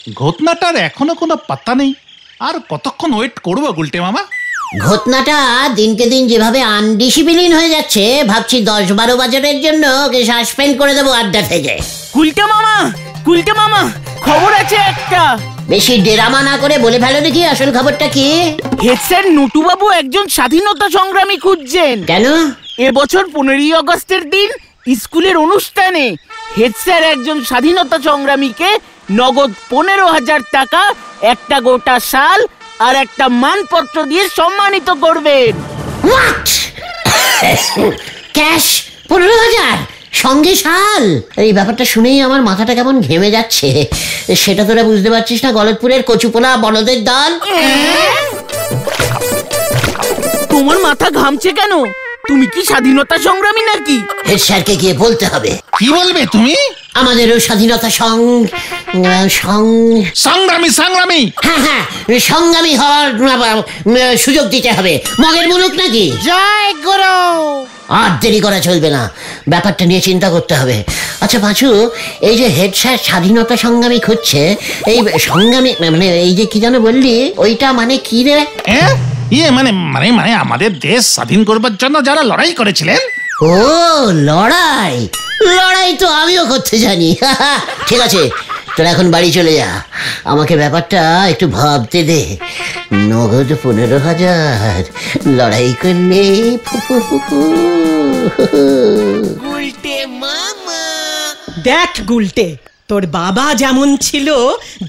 ঘটনাটার এখনো কোনো পাত্তা নেই। আর কতক্ষণ ওয়েট করবো গুলটে মামা? ঘটনাটা দিনকে দিন যেভাবে আনডিসিপ্লিন হয়ে যাচ্ছে, ভাবছি 10-12 বছরের জন্য ওকে সাসপেন্ড করে দেবো আড্ডা থেকে। গুলটে মামা খবর আছে একটা। বেশি ডেরামা না করে বলে ফেলো দেখি আসল খবরটা কি। হেড স্যার নটুবাবু একজন স্বাধীনতা সংগ্রামী খুঁজছেন। কেন? এবছর 15ই আগস্টের দিন স্কুলের অনুষ্ঠানে হেড স্যার একজন স্বাধীনতা সংগ্রামীকে নগদ 15,000 টাকা, একটা গোটা শাল আর একটা মানপত্র দিয়ে সম্মানিত করবেন। হোয়াট? ক্যাশ 15,000 সঙ্গে শাল? এই ব্যাপারটা শুনেই আমার মাথাটা কেমন ঘেমে যাচ্ছে। সেটা তোরা বুঝতে পারছিস না গলতপুরের কচুপোলা বলদের দল? তোমার মাথা ঘামছে কেন? তুমি কি স্বাধীনতা সংগ্রামী নাকি? হেড স্যারকে গিয়ে বলতে হবে। কি বলবে তুমি? আমাদেরও স্বাধীনতা সংগ্রামী। হ্যাঁ, সংগ্রামী হওয়ার সুযোগ দিতে হবে। মগের মুলুক নাকি? জয় গুরু। আর দেরি করা চলবে না, ব্যাপারটা নিয়ে চিন্তা করতে হবে। আচ্ছা পাঁচু, এই যে হেড স্যার স্বাধীনতা সংগ্রামী খুঁজছে, এই সংগ্রামী মানে এই যে কি যেন বললি, ওইটা মানে কি রে? মানে আমাদের দেশ স্বাধীন করবার জন্য যারা লড়াই করেছিলেন। ও লড়াই তো আমিও করতে জানি। ঠিক আছে, তোরা এখন বাড়ি চলে যা, আমাকে ব্যাপারটা একটু ভাবতে দে। নগদ 15,000 লড়াই করলে দেখ গুলটে, তোর বাবা যেমন ছিল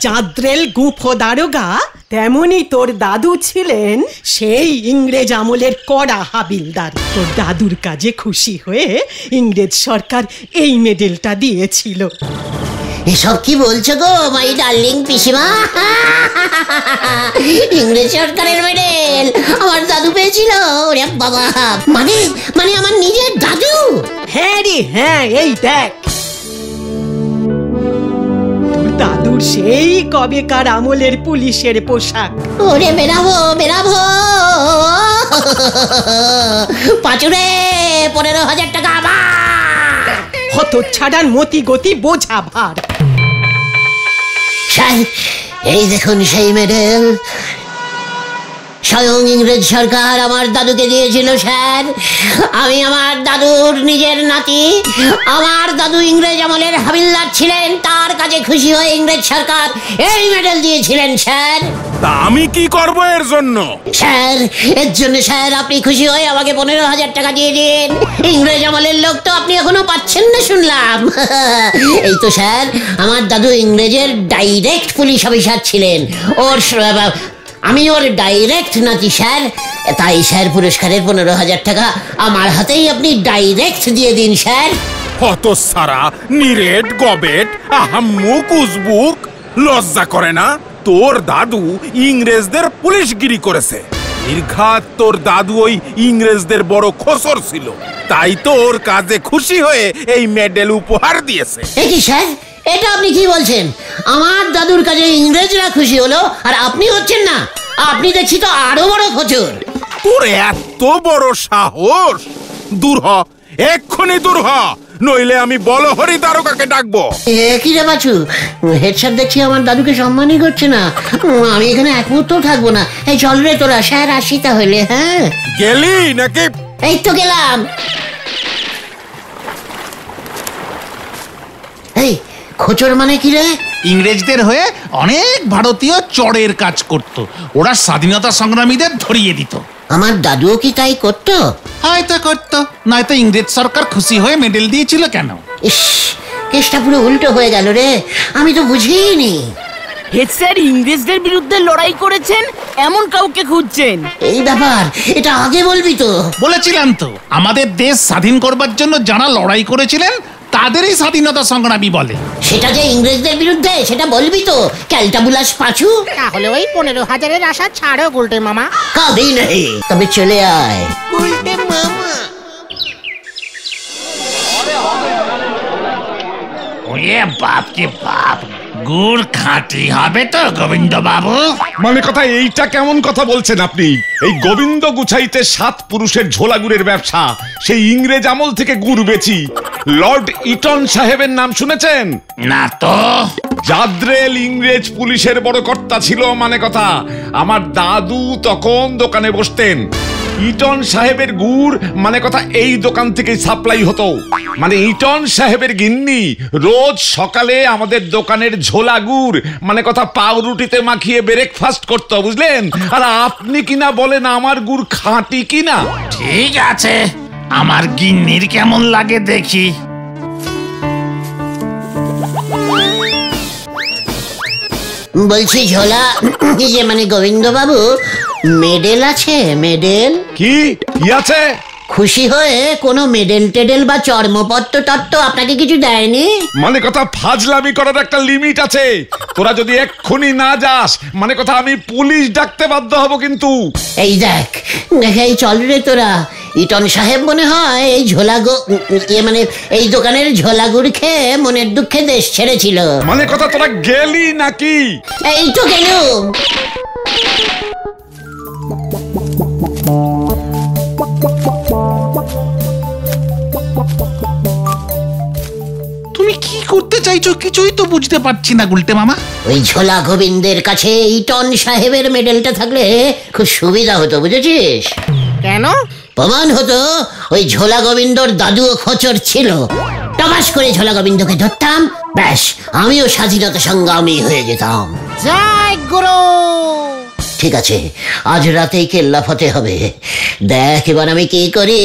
জাদ্রেল গুঁফো দারোগা, তেমনি তোর দাদু ছিলেন সেই ইংরেজ আমলের কড়া হাবিলদার। তোর দাদুর কাজে খুশি হয়ে ইংরেজ সরকার এই মেডেলটা দিয়েছিল। এসব কি বলছো গো মাই ডার্লিং পিসিমা? ইংরেজ সরকারের মেডেল আমার দাদু পেয়েছিল? ওরে বাবা, মানে আমার নিজের দাদু? হ্যাঁ রে হ্যাঁ, এই দেখ দাদুর সেই কবেকার আমলের পুলিশের পোশাক। ওরে বেরাবো পাঁচুরে 15,000 টাকা আবার। হত ছাড়ার মতি গতি বোঝা ভার। স্যার, এই দেখুন সেই মেডেল, স্বয়ং ইংরেজ সরকার আমার দাদুকে দিয়েছিল স্যার। আমি আমার দাদুর নিজের নাতি। আমার দাদু ইংরেজ আমলের হাবিলদার ছিলেন, তার কাছে খুশি হয়ে ইংরেজ সরকার এই মেডেল দিয়েছিলেন স্যার। তা আমি কি করব এর জন্য? স্যার, এর জন্য স্যার আপনি খুশি হয়ে আমাকে 15,000 টাকা দিয়ে দিন। ইংরেজ আমলের লোক তো আপনি এখনো পাচ্ছেন না শুনলাম। এই তো স্যার, আমার দাদু ইংরেজের ডাইরেক্ট পুলিশ অফিসার ছিলেন, আমি ওর ডাইরেক্ট নাতি স্যার। তাই স্যার পুরস্কারের 15,000 টাকা আমার হাতেই আপনি ডাইরেক্ট দিয়ে দিন স্যার। হত সারা নিরেট গবেট আহাম্মুক উজবুক, লজ্জা করে না? তোর দাদু ইংরেজদের পুলিশগিরি করেছে। নির্ঘাত তোর দাদু ওই ইংরেজদের বড় খোসর ছিল, তাই তো ওর কাজে খুশি হয়ে এই মেডেল উপহার দিয়েছে। কি স্যার, এটা আপনি কি বলছেন? আমার দাদুর কাজে ইংরেজরা খুশি হলো আর আপনি হচ্ছেন না? আপনি দেখছি তো আরো বড় খোঁচর। তোর এত বড় সাহস! দূর হ, এক্ষুনি দূর হ, নইলে আমি বলহরি দারোগাকে ডাকবো। কি রে বাছু, হেড স্যার দেখছি আমার দাদুকে সম্মানই করছে না। আমি এখানে এক মুহূর্তও থাকবো না। এই চল রে তোরা, স্যার আসি তাহলে। হ্যাঁ, গেলি নাকি? এই তো গেলাম। এই খোঁচর মানে কি রে? ইংরেজদের হয়ে অনেক ভারতীয় চোরের কাজ করত, ওরা স্বাধীনতা সংগ্রামীদের ধরিয়ে দিত। আমার দাদুও কি তাই করতো? হয়তো করতো, নয়তো ইংরেজ সরকার খুশি হয়ে মেডেল দিয়েছিল কেন? ইস, কেসটা পুরো উল্টো হয়ে গেল রে, আমি তো বুঝিনি। হেড স্যার ইংরেজদের বিরুদ্ধে লড়াই করেছেন এমন কাউকে খুঁজছেন। এই ব্যাপার, এটা আগে বলবি তো। বলেছিলাম তো, আমাদের দেশ স্বাধীন করবার জন্য যারা লড়াই করেছিলেন তাদেরই স্বাধীনতা সংগ্রামী বলে। সেটা যে ইংরেজদের বিরুদ্ধে সেটা বলবি তো, ক্যালটাবুলাস পাঁচু। তাহলে ওই 15,000-এর আশা ছাড়ো গুলটে মামা। কবি নেই, তবে চলে আয় গুলটে মামা। ওরে বাপ রে বাপ, গুড় খাঁটি হবে তো গোবিন্দ বাবু? মানে কথা এইটা কেমন কথা বলছেন আপনি? এই গোবিন্দ গুছাইতে 7 পুরুষের ঝোলা গুড়ের ব্যবসা, সেই ইংরেজ আমল থেকে গুড় বেচি। লর্ড ইটন সাহেবের নাম শুনেছেন? না তো। জাদ্রেল ইংরেজ পুলিশের বড় কর্তা ছিল। মানে কথা আমার দাদু তখন দোকানে বসতেন। ইটন সাহেবের গুড় মানে কথা এই দোকান থেকে সাপ্লাই হতো। মানে ইটন সাহেবের গিন্নি রোজ সকালে আমাদের দোকানের ঝোলা গুড় মানে কথা পাউরুটিতে মাখিয়ে ব্রেকফাস্ট করতো, বুঝলেন? আর আপনি কিনা বলেন আমার গুড় খাঁটি কিনা। ঠিক আছে, আমার গিন্নির কেমন লাগে দেখি। বলছি ঝোলা, যে মানে গোবিন্দ বাবু, মেডেল আছে? মেডেল কি কি আছে? খুশি হয়ে কোনো মেডেল টেডেল বা চর্মপত্র তত্ত্ব আপনাকে কিছু দেয়নি? মানে কথা ফাজলামি করার একটা লিমিট আছে। তোরা যদি এক্ষুনি না যাস মানে কথা আমি পুলিশ ডাকতে বাধ্য হব কিন্তু। এই দেখ, এই চল রে তোরা। ইটন সাহেব মনে হয় এই মানে এই দোকানের ঝোলাগুড় খেয়ে মনের দুঃখে দেশ ছেড়েছিল। মানে কথা তোরা গেলি নাকি? এই তো গেলুম। তুমি কি করতে চাইছো কিছুই তো বুঝতে পারছি না গুলটে মামা। ওই ঝোলা গোবিন্দের কাছে ইটন সাহেবের মেডেলটা থাকলে খুব সুবিধা হতো, বুঝেছিস? কেন? প্রমাণ হতো ওই ঝোলা গোবিন্দর দাদুও খোঁচর ছিল। টমাস করে ঝোলা গোবিন্দকে ধরতাম, ব্যাস আমিও স্বাধীনতা সংগ্রামী হয়ে যেতাম। জয় গুরু। ঠিক আছে, আজ রাতেই কেল্লা ফতে হবে। দেখ এবার আমি কি করি।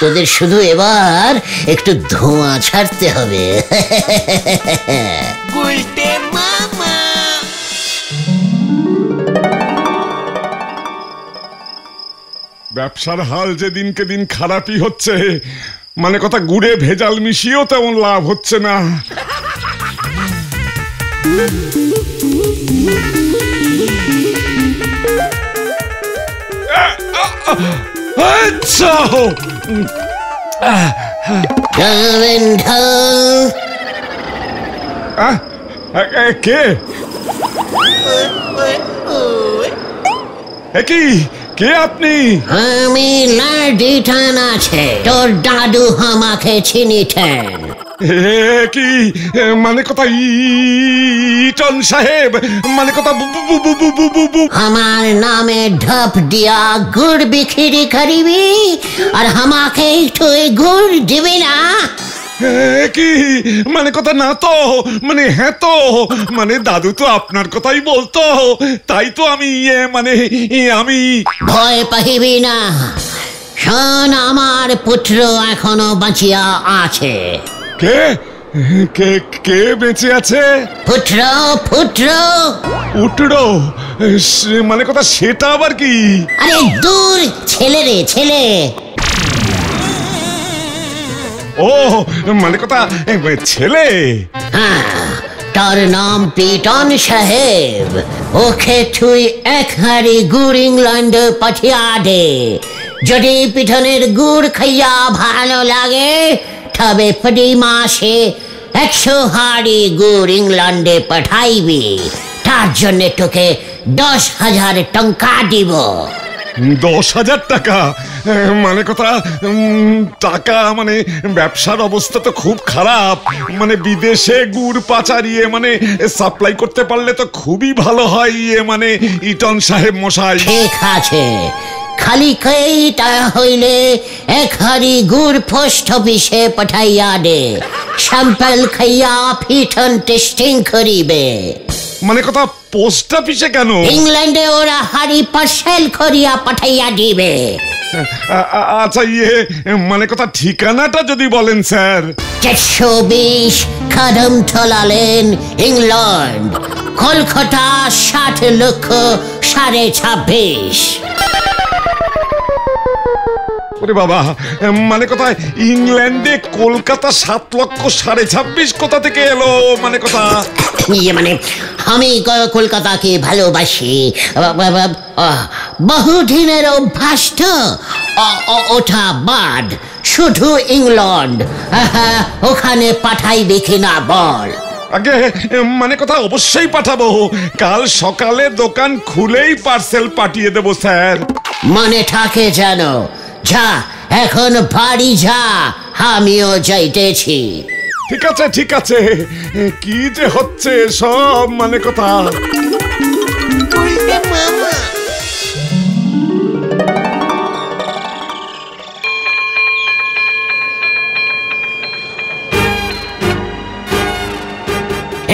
তোদের শুধু এবার একটু ধোঁয়া ছাড়তে হবে। ব্যবসার হাল যে দিনকে দিন খারাপই হচ্ছে। মানে কথা গুড়ে ভেজাল মিশিয়েও তেমন লাভ হচ্ছে না। আচ্ছা কে কি কে আপনি? আমি লাডিঠান আছে, তোর দাদু আমাকে চিনিতেন। কি মানে কথা ইটন সাহেব? মানে কথা আমার নামে ঢপ দিয়া গুড় বিক্রি করিবি আর আমাকে একটু গুড় দিবি না? কি মানে কথা না তো, মানে হ্যাঁ তো, মানে দাদু তো আপনার কথাই বলতো, তাই তো আমি মানে আমি। ভয় পাহিবি না, শোন আমার পুত্র এখনো বাঁচিয়া আছে। কে কে কে বেঁচে আছে? পুত্র পুত্র পুত্র মানে কথা সেটা আবার কি? আরে দূর, ছেলে রে ছেলে। ও মানে কথা ছেলে। হ্যাঁ, তার নাম পিটন সাহেব। ওকে তুই 1 হাঁড়ি গুড় ইংল্যান্ডে পাঠিয়ে দে। যদি পিটনের গুড় খাইয়া ভালো লাগে তবে প্রতি মাসে 100 হাঁড়ি গুড় ইংল্যান্ডে পাঠাইবি। তার জন্য তোকে 10,000 টাকা দিব। 10,000 টাকা? মানে কথা টাকা মানে ব্যবসার অবস্থা তো খুব খারাপ। মানে বিদেশে গুড় পাচারিয়ে মানে সাপ্লাই করতে পারলে তো খুবই ভালো হয় মানে ইটন সাহেব মশাই। ঠিক আছে, খালি তা হইলে 1 হাঁড়ি গুড় পোস্ট অফিসে পাঠাইয়া দে। স্যাম্পল খাইয়া পিটন টেস্টিং করিবে। মানে কথা পোস্ট অফিসে কেন? ইংল্যান্ডে ওরা হাড়ি পার্সেল করিয়া পাঠাইয়া দিবে। আচ্ছা মানে কথা ঠিকানাটা যদি বলেন sir. 420 Kadamtala lane, England, Kolkata 60,26,500। ওরে বাবা, মানে কথা ইংল্যান্ডে কলকাতা 7,26,500 কোথা থেকে এলো? মানে কথা মানে আমি কলকাতাকে ভালোবাসি, বহুদিনের অভ্যাস তো। ওটা বাদ, শুধু ইংল্যান্ড। ওখানে পাঠাইবে কিনা বল। আগে মানে কথা অবশ্যই পাঠাবো, কাল সকালে দোকান খুলেই পার্সেল পাঠিয়ে দেবো স্যার। মনে থাকে যেন। যা এখন বাড়ি যা, আমিও যাইতেছি। ঠিক আছে, কি যে হচ্ছে সব মানে কথা।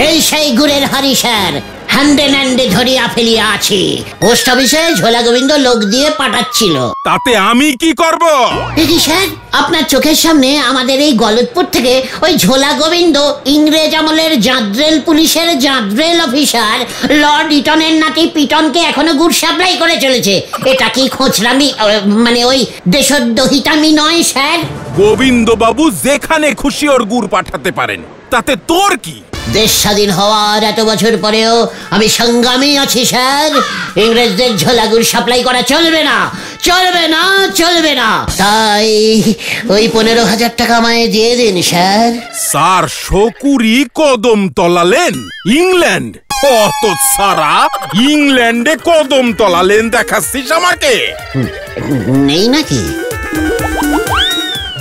এই সেই গুড়ের হাড়ি স্যার, হ্যান্ডে ন্যান্ডে ধরিয়া ফেলিয়া আছি। পোস্ট অফিসে ঝোলা গোবিন্দ লোক দিয়ে পাঠাচ্ছিল। তাতে আমি কি করব? দেখি স্যার, আপনার চোখের সামনে আমাদের এই গলতপুর থেকে ওই ঝোলা গোবিন্দ ইংরেজ আমলের জাদ্রেল পুলিশের জাদ্রেল অফিসার লর্ড ইটনের নাতি পিটনকে এখনো গুড় সাপ্লাই করে চলেছে। এটা কি খোঁচরামি, মানে ওই দেশদ্রোহিতামি নয় স্যার? গোবিন্দ বাবু যেখানে খুশি ওর গুড় পাঠাতে পারেন, তাতে তোর কি? দেশ স্বাধীন হওয়ার এত বছর পরেও আমি সংগ্রামী আছি স্যার। ইংরেজদের ঝোলা গুড় সাপ্লাই করা চলবে না, চলবে না, চলবে না। তাই ওই 15,000 টাকা আমায় দিয়ে দিন স্যার। স্যার শকুরি কদম তলালেন ইংল্যান্ড? অত সারা ইংল্যান্ডে কদম তলালেন দেখাচ্ছিস আমাকে? নেই নাকি?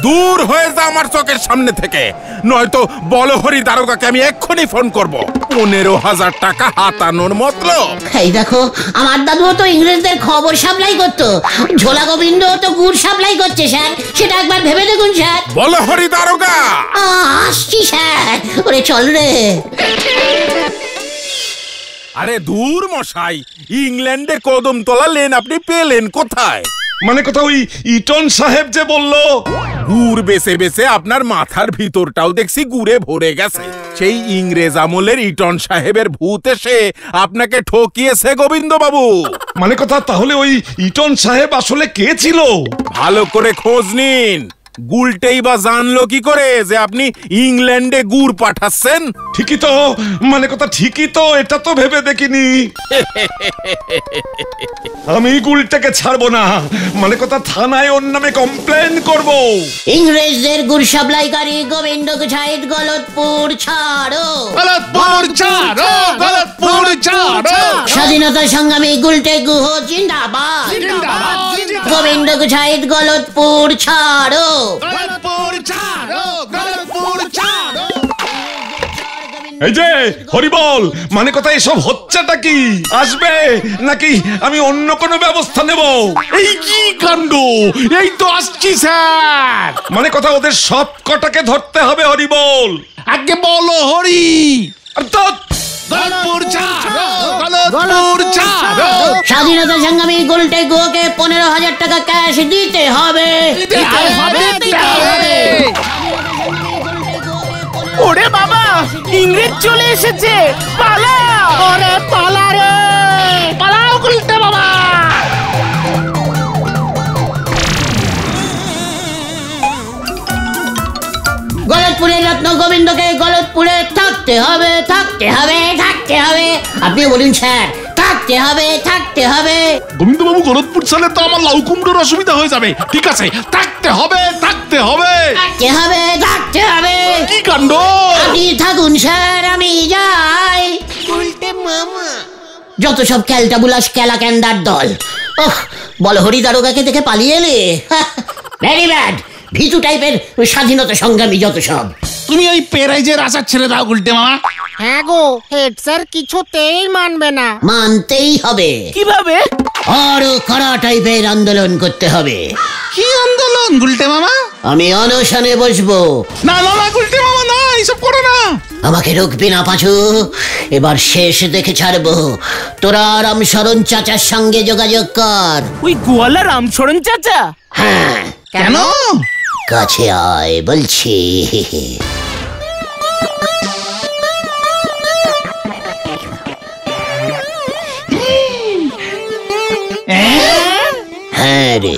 দূর হয়ে যা আমার চোখের সামনে থেকে, নয়তো বলহরি দারোগাকে আমি এক্ষুনি ফোন করব। 15,000 টাকা হাতানোর মতলব? এই দেখো, আমার দাদুও তো ইংরেজদের খবর সাপ্লাই করতো, ঝোলা গোবিন্দ তো গুড় সাপ্লাই করছে স্যার। সেটা একবার ভেবে দেখুন স্যার। বলহরি দারোগা, আসছি স্যার। ওরে চল রে। আরে দূর মশাই, ইংল্যান্ডে কদম তলালেন আপনি পেলেন কোথায়? মানে কথা ওই ইটন সাহেব যে বললো। গুড় বেছে বেছে আপনার মাথার ভিতরটাও দেখছি গুড়ে ভরে গেছে। সেই ইংরেজ আমলের ইটন সাহেবের ভূত এসে আপনাকে ঠকিয়েছে গোবিন্দ বাবু। মানে কথা তাহলে ওই ইটন সাহেব আসলে কে ছিল? ভালো করে খোঁজ নিন। গুলটেই বা জানলো কি করে যে আপনি ইংল্যান্ডে গুড় পাঠাচ্ছেন? ঠিকই তো, মানে কথা ঠিকই তো, এটা তো ভেবে দেখিনি। আমি গুলটাকে ছাড়বো না, মানে কথা থানায় ওর নামে কমপ্লেন করব। ইংরেজদের গুড় সাপ্লাইকারী গোবিন্দ গুছাইত গলতপুর ছাড়ো, গলতপুর ছাড়ো, গলতপুর ছাড়ো। স্বাধীনতা সংগ্রামী গুলটে গুহ জিন্দাবাদ, জিন্দাবাদ, গোবিন্দ গুছাইত গলতপুর ছাড়ো। গলতপুর ছাড়ো, গলতপুর ছাড়ো। এই যে হরিবল, মানে কথা এসব হচ্ছেটা কি? আসবে নাকি আমি অন্য কোনো ব্যবস্থা নেব? এই কি কাণ্ড! এই তো আসছি স্যার। মানে কথা ওদের সব কটাকে ধরতে হবে হরিবল। আগে বলো হরি। আর তো গলতপুর ছাড়ো, গলতপুর ছাড়ো। স্বাধীনতা সংগ্রামী গুলটে গুহকে 15,000 টাকা ক্যাশ দিতে হবে। দিতে হবে, দিতে হবে। ওরে বাবা, ইংরেজ চলে এসেছে, পালা! ওরে পালা রে, পালাও গুলটে বাবা। গলতপুরের রত্ন গোবিন্দকে গলতপুরে থাকতে হবে, থাকতে হবে, থাকতে হবে। আপনি বলুন স্যার, থাকতে হবে, থাকতে হবে। গোবিন্দবাবু গলতপুর ছাড়লে তো আমার লাউ কুমড়োর অসুবিধা হয়ে যাবে। ঠিক আছে, থাকতে হবে, থাকতে হবে, থাকতে হবে, থাকতে হবে। কি কাণ্ড! আপনি থাকুন স্যার, আমি যাই। যত সব ক্যালটাবুলাস ক্যালাক্যান্ডার দল। ওহ, বল হরি দারোগাকে দেখে পালিয়ে এলে। ভেরি ব্যাড, ভিতু টাইপের স্বাধীনতা সংগ্রামী যত সব। তুমি ওই পেরাইজের আশা ছেড়ে দাও গুলটে মামা। হ্যাঁ গো, হেড স্যার কিছুতেই মানবে না। মানতেই হবে। কিভাবে? আরো কড়া টাইপের আন্দোলন করতে হবে। কি আন্দোলন গুলটে মামা? আমি অনশনে বসবো। না না না গুলটে মামা, না, এইসব করো না। আমাকে রুখবি না পাঁচু, এবার শেষ দেখে ছাড়বো। তোরা রামশরণ চাচার সঙ্গে যোগাযোগ কর। ওই গোয়ালা রামচরণ চাচা? হ্যাঁ, কেন? কাছে আয় বলছি। হ্যাঁ রে,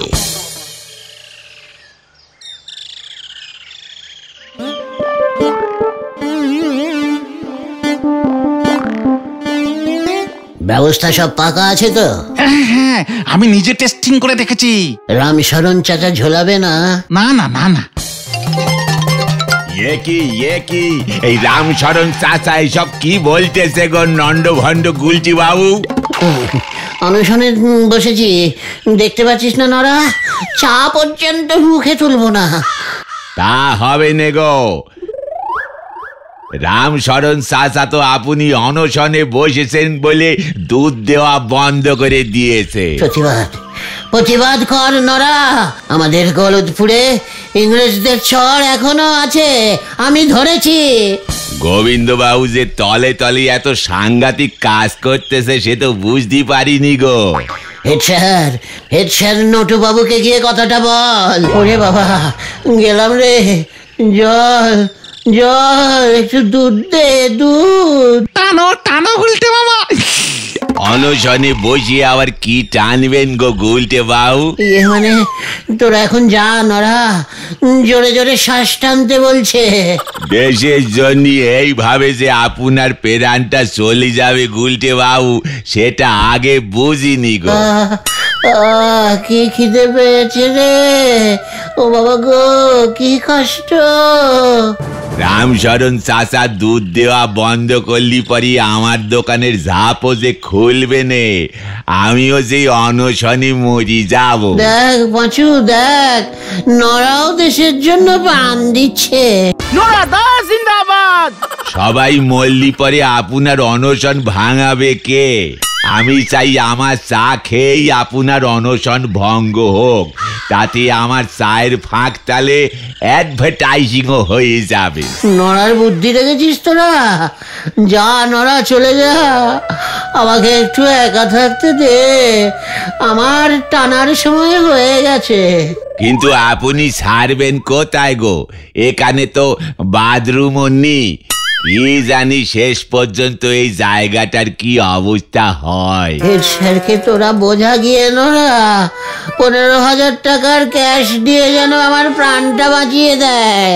ব্যবস্থা সব পাকা আছে তো? হ্যাঁ হ্যাঁ, আমি নিজে টেস্টিং করে দেখেছি। রামশরণ চাচা ঝোলাবে না? না না না না। কি এই রামশরণ চাচা এসব কি বলতেছে গো নন্দ ভণ্ড গুলটি বাবু? অনশনে বসেছি, দেখতে পাচ্ছিস না নরা, চা পর্যন্ত মুখে তুলবো না। তা হবে নে গো, রামশরণ চাচা তো আপনি অনশনে বসেছেন বলে দুধ দেওয়া বন্ধ করে দিয়েছে। প্রতিবাদ কর নরা, আমাদের গলদপুরে ইংরেজদের চড় এখনো আছে, আমি ধরেছি। গোবিন্দ বাবু যে তলে তলে এত সাংঘাতিক কাজ করতেছে সে তো বুঝতে পারিনি গো। হেড স্যার নটু বাবুকে গিয়ে কথাটা বল। ওরে বাবা, গেলাম রে, জল একটু দুধ দে, দুধ। টানো গুলটে মামা। অনশনে বসিয়ে আবার কি টানবেন গো গুলটে বাবু? মানে তোরা এখন যা নরা, জোরে জোরে শ্বাস টানতে বলছে। দেশের জন্য এইভাবে যে আপনার প্রাণটা চলে যাবে গুলটে বাবু, সেটা আগে বুঝিনি গো। কি খিদে পেয়েছে রে, ও বাবা গো, কি কষ্ট। রামশরণ চাচা দুধ দেওয়া বন্ধ করলি পরে আমার দোকানের ঝাপও যে খুলবে নে, আমিও যে অনশনে মরি যাব। দেখ পাঁচু, দেখ নরাও দেশের জন্য প্রাণ দিচ্ছে। নরা দা জিন্দাবাদ। সবাই মরলি পরে আপনার অনশন ভাঙাবে কে? আমি চাই আমার চা খেয়েই আপনার অনশন ভঙ্গ হোক, তাতে আমার চায়ের ফাঁক তালে অ্যাডভার্টাইজিংও হয়ে যাবে। নরার বুদ্ধি রেখেছিস তোরা? যা নরা, চলে যা, আমাকে একটু একা থাকতে দে, আমার টানার সময় হয়ে গেছে। কিন্তু আপনি ছাড়বেন কোথায় গো? এখানে তো বাথরুমও নেই। কি জানি শেষ পর্যন্ত এই জায়গাটার কি অবস্থা হয়। স্যারকে তোরা বোঝা গিয়ে নরা, 15,000 টাকার ক্যাশ দিয়ে যেন আমার প্রাণটা বাঁচিয়ে দেয়।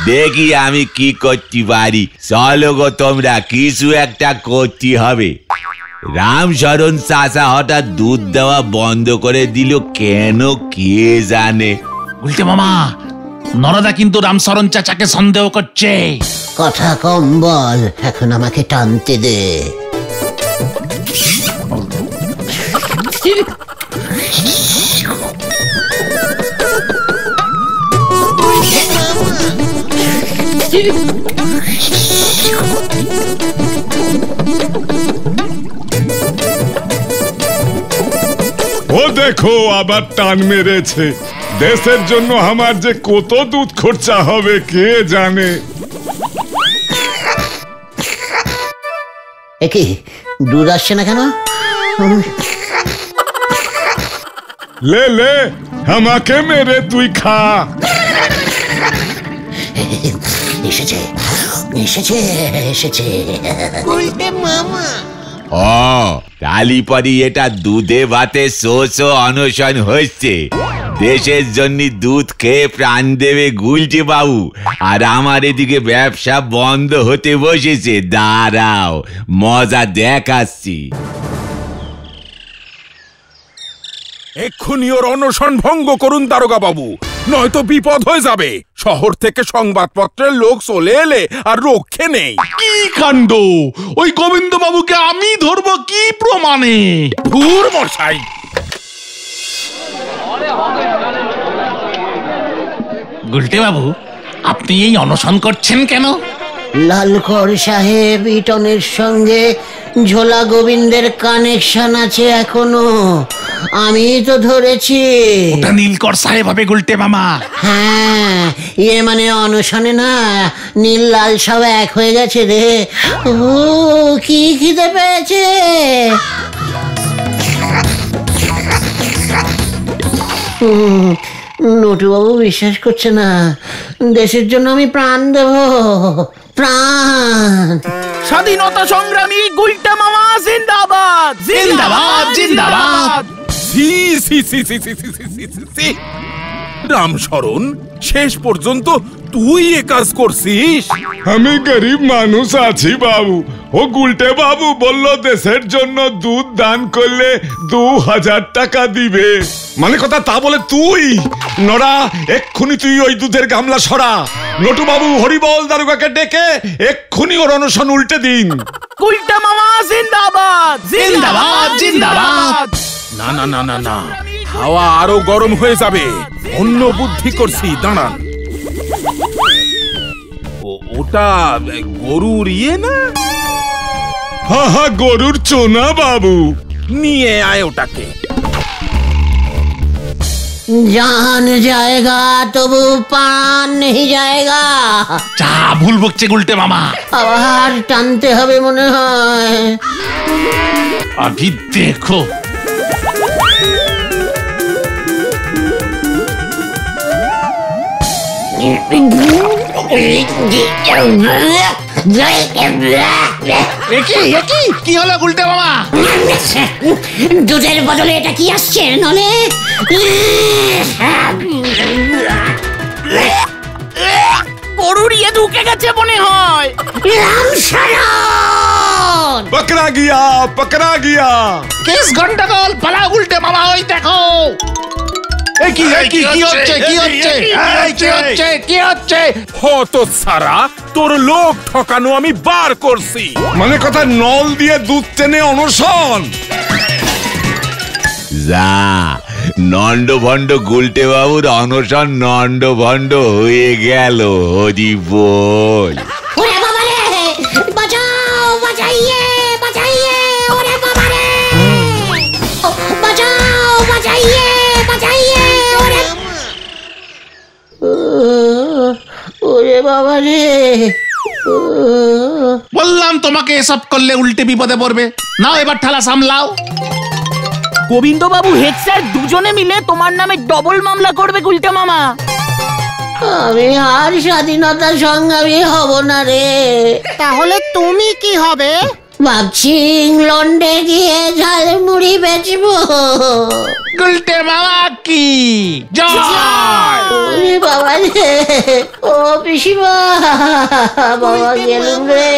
দেখি আমি কি করতে পারি। চলো গো তোমরা, কিছু একটা করতে হবে। রামশরণ চাচা হঠাৎ দুধ দেওয়া বন্ধ করে দিল কেন কে জানে। গুলটে মামা, নরদা কিন্তু রামশরণ চাচাকে সন্দেহ করছে। কথা কম বল, এখন আমাকে টানতে দে। ও দেখো, আবার টান মেরেছে। দেশের জন্য আমার যে কত দুধ খরচা হবে কে জানে। কি দুধ আসছে না কেন? লে আমাকে মেরে তুই খা। এসেছে এসেছে এসেছে। ও কালীপরি, এটা দুধে ভাতে শোষো অনশন হচ্ছে। দেশের জন্য দুধ খেয়ে প্রাণ দেবে গুলটি বাবু, আর আমার এদিকে ব্যবসা বন্ধ হতে বসেছে। দাঁড়াও, মজা দেখাচ্ছি। এক্ষুনি ওর অনশন ভঙ্গ করুন দারোগা বাবু, নয়তো বিপদ হয়ে যাবে। শহর থেকে সংবাদপত্রের লোক চলে এলে আর রক্ষে নেই। কি কাণ্ড! ওই গোবিন্দ বাবুকে আমি ধরবো কি প্রমাণে? ধুর মশাই! গুলটে বাবু, আপনি এই অনশন করছেন কেন? লালকর সাহেব ইটনের সঙ্গে ঝোলা গোবিন্দের কানেকশন আছে এখনো, আমি তো ধরেছি। ওটা নীলকর সাহেব হবে গুলটে মামা। হ্যাঁ, মানে অনশনে না, নীল লাল সব এক হয়ে গেছে রে। ও কি খিদে পেয়েছে। নটুবাবু বিশ্বাস করছে না, দেশের জন্য আমি প্রাণ দেব, প্রাণ। স্বাধীনতা সংগ্রামী গুলটে মামা জিন্দাবাদ জিন্দাবাদ জিন্দাবাদ। রামশরণ, শেষ পর্যন্ত তুই এ কাজ করছিস? আমি গরিব মানুষ আছি বাবু, ও গুলটে বাবু বলল দেশের জন্য দুধ দান করলে 2000 টাকা দিবে। মানে কথা তা বলে তুই নড়া এক্ষুনি তুই ওই দুধের গামলা সরা। নটু বাবু হরিবল দারোগাকে ডেকে এক্ষুনি ওর অনশন উল্টে দিন। গুলটে মামা জিন্দাবাদ জিন্দাবাদ জিন্দাবাদ। না না না না না, হাওয়া আরো গরম হয়ে যাবে। অন্য বুদ্ধি করছি, দাঁড়ান। ওটা গরুর ইয়ে না? হা হা, গরুর চোনা বাবু। নিয়ে আয় ওটাকে। জান জায়গা তবু পান নেই জায়গা। যা ভুল বকছে গুলটে মামা। আবার টানতে হবে মনে হয়। अभी देखो। কি হলো গুলটে মামা? দুধের বদলে এটা কি আসছে নলে? গরুর ইয়ে ঢুকে গেছে মনে হয়। পকড়া গিয়া পকড়া গিয়া। কেস গন্ডগোল, পালাও গুলটে মামা। ওই দেখো কি হচ্ছে কি হচ্ছে কি হচ্ছে? হতো সারা, তোর লোক ঠকানো আমি বার করছি। মানে কথা নল দিয়ে দুধ টেনে অনশন। যা নন্ড ভণ্ড গুলটে বাবুর অনশন নন্ড ভণ্ড হয়ে গেল। হরি বল। ওরে বাবা রে, বাঁচাও, বাঁচাইয়ে বাঁচাইয়ে। ওরে বাবা রে, বাঁচাও, বাঁচাইয়ে বাঁচাইয়ে। ওরে বাবা রে। বললাম তোমাকে এসব করলে উল্টে বিপদে পড়বে। নাও এবার ঠালা সামলাও। গোবিন্দ বাবু হেড স্যার দুজনে মিলে তোমার নামে ডবল মামলা করবে গুলটে মামা। আমি আর স্বাধীনতা সংগ্রামী হব না রে। তাহলে তুমি কি হবে? ভাবছি ইংল্যান্ডে গিয়ে ঝালমুড়ি বেচবো। গুলটে মামা কি জয়। ওরে বাবা রে, ও পিসিমা, বাবা গেলুম রে।